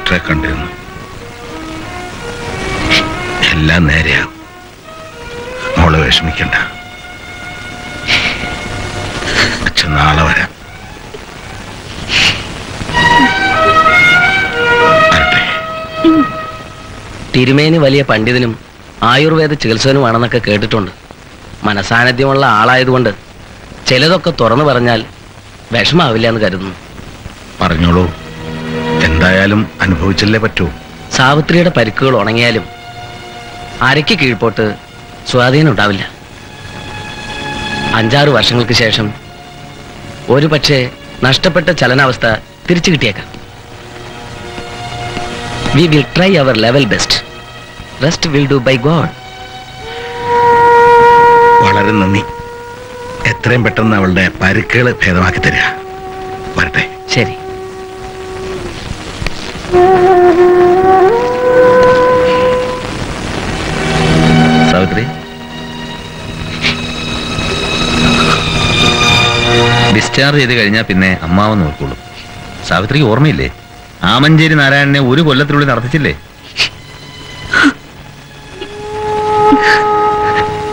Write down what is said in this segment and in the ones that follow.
ഡോക്ടറെ കണ്ടിരുന്നു. എല്ലാം നേരെയാവും. മോള് വിഷമിക്കണ്ട. അച്ഛൻ നാളെ വരാം. തിരുമേനി വലിയ പണ്ഡിതനും ആയുർവേദ ചികിത്സകനുമാണെന്നൊക്കെ കേട്ടിട്ടുണ്ട്. മനസാന്നിധ്യമുള്ള ആളായതുകൊണ്ട് ചിലതൊക്കെ തുറന്നു പറഞ്ഞാൽ വിഷമാവില്ല എന്ന് കരുതുന്നു. പറഞ്ഞോളൂ. എന്തായാലും അനുഭവിച്ചല്ലേ പറ്റൂ. സാവിത്രിയുടെ പരിക്കുകൾ ഉണങ്ങിയാലും അരയ്ക്ക് കീഴ്പോട്ട് സ്വാധീനം ഉണ്ടാവില്ല. 5-6 വർഷങ്ങൾക്ക് ശേഷം ഒരു പക്ഷേ നഷ്ടപ്പെട്ട ചലനാവസ്ഥ തിരിച്ചു കിട്ടിയേക്കാം. We will try our level best. Rest will do by God. വളരെ നന്ദി. എത്രയും പെട്ടെന്ന് അവളുടെ പരിക്കുകൾ ഭേദമാക്കി തരിക. വരട്ടെ. ശരി. സാവിത്രി, ഡിസ്ചാർജ് ചെയ്ത് കഴിഞ്ഞാൽ പിന്നെ അമ്മാവൻ നോക്കുള്ളൂ. സാവിത്രിക്ക് ഓർമ്മയില്ലേ, ആമഞ്ചേരി നാരായണനെ ഒരു കൊല്ലത്തിനുള്ളിൽ നടത്തിച്ചില്ലേ?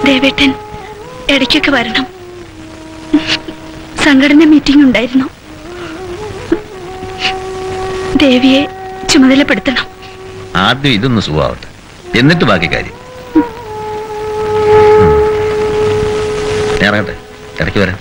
ദേവേട്ടൻ ഇടയ്ക്കൊക്കെ വരണം. സംഘടന മീറ്റിംഗ് ഉണ്ടായിരുന്നു. ദേവിയെ ചുമതലപ്പെടുത്തണം. ആദ്യം ഇതൊന്ന് സുഖമാവട്ടെ, എന്നിട്ട് ബാക്കി കാര്യം. ഇറങ്ങട്ടെ, ഇടയ്ക്ക് വരാം.